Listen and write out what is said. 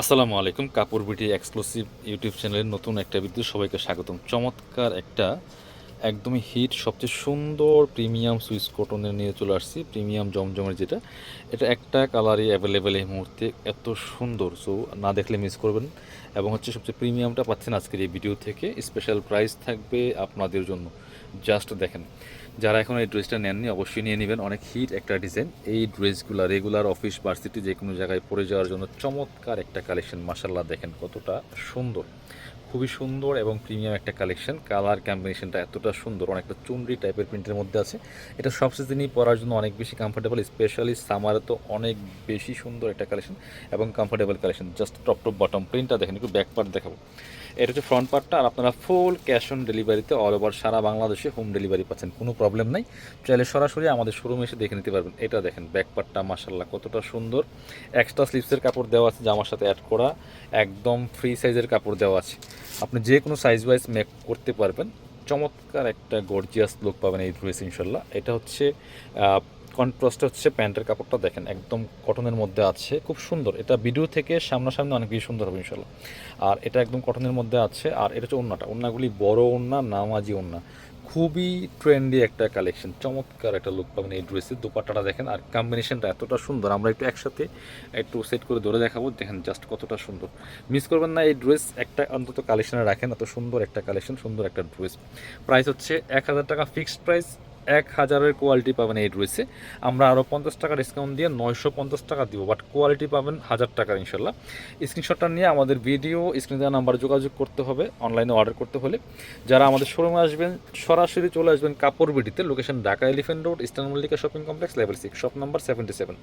আসসালামু আলাইকুম। কাপড় বিডি এক্সক্লুসিভ ইউটিউব চ্যানেলের নতুন একটা ভিডিও সবাইকে স্বাগতম। চমৎকার একটা একদমই হিট সবচেয়ে সুন্দর প্রিমিয়াম সুইস কটনের নিয়ে চলে আসছি। প্রিমিয়াম জমজমের যেটা, এটা একটা কালারই অ্যাভেলেবেল এই মুহূর্তে, এত সুন্দর, সো না দেখলে মিস করবেন। এবং হচ্ছে সবচেয়ে প্রিমিয়ামটা পাচ্ছেন আজকের এই ভিডিও থেকে। স্পেশাল প্রাইস থাকবে আপনাদের জন্য, জাস্ট দেখেন। যারা এখন এই ড্রেসটা নেননি অবশ্যই নিয়ে নেবেন, অনেক হিট একটা ডিজাইন। এই ড্রেসগুলো রেগুলার অফিস ভার্সিটি যে কোনো জায়গায় পরে যাওয়ার জন্য চমৎকার একটা কালেকশন। মাশাল্লাহ দেখেন কতটা সুন্দর, খুবই সুন্দর এবং প্রিমিয়াম একটা কালেকশন। কালার কম্বিনেশনটা এতটা সুন্দর, অনেকটা চুনরি টাইপের প্রিন্টের মধ্যে আছে। এটা সব সিজনই পরার জন্য অনেক বেশি কমফোর্টেবল, স্পেশালি সামারে তো অনেক বেশি সুন্দর একটা কালেকশন এবং comfortable collection. Just top top bottom প্রিন্টটা দেখেন, একটু ব্যাক পার্ট দেখাবো। এটা হচ্ছে ফ্রন্ট পার্টটা, আর আপনারা ফুল ক্যাশ অন ডেলিভারিতে অল ওভার সারা বাংলাদেশে হোম ডেলিভারি পাচ্ছেন, কোনো প্রবলেম নাই। চাইলে সরাসরি আমাদের শোরুমে এসে দেখে নিতে পারবেন। এটা দেখেন ব্যাক পার্টটা মাশাল্লাহ কতটা সুন্দর। এক্সট্রা স্লিভসের কাপড় দেওয়া আছে, জামার সাথে অ্যাড করা, একদম ফ্রি সাইজের কাপড় দেওয়া আছে। আপনি যে কোনো সাইজ ওয়াইজ মেক করতে পারবেন। চমৎকার একটা গর্জিয়াস লুক পাবেন এই ড্রেস ইনশাল্লাহ। এটা হচ্ছে কন্ট্রাস্ট হচ্ছে প্যান্টের কাপড়টা দেখেন, একদম কটনের মধ্যে আছে, খুব সুন্দর। এটা ভিডিও থেকে সামনাসামনি অনেক বেশি সুন্দর হবে ইনশাল্লাহ। আর এটা একদম কটনের মধ্যে আছে। আর এটা হচ্ছে ওড়নাটা, ওড়নাগুলি বড় ওড়না, নামাজি ওড়না, খুবই ট্রেন্ডি একটা কালেকশন। চমৎকার একটা লুক পাবেন এই ড্রেসের। দোপাট্টাটা দেখেন, আর কম্বিনেশনটা এতটা সুন্দর। আমরা একটু একসাথে একটু সেট করে ধরে দেখাবো, দেখেন জাস্ট কতটা সুন্দর। মিস করবেন না এই ড্রেস, একটা অন্তত কালেকশনে রাখেন, এত সুন্দর একটা কালেকশন, সুন্দর একটা ড্রেস। প্রাইস হচ্ছে 1000 টাকা ফিক্সড প্রাইস। 1000-এর কোয়ালিটি পাবেন এই ড্রেসে। আমরা আরও 50 টাকা ডিসকাউন্ট দিয়ে 950 টাকা দিব, বাট কোয়ালিটি পাবেন 1000 টাকার ইনশাল্লাহ। স্ক্রিনশটটা নিয়ে আমাদের ভিডিও স্ক্রিনে দেওয়া নাম্বার যোগাযোগ করতে হবে অনলাইনে অর্ডার করতে হলে। যারা আমাদের শোরুমে আসবেন সরাসরি চলে আসবেন কাপড় বিডিতে, location Dhaka elephant road, eastern Mallika shopping complex, level 6, shop number 77।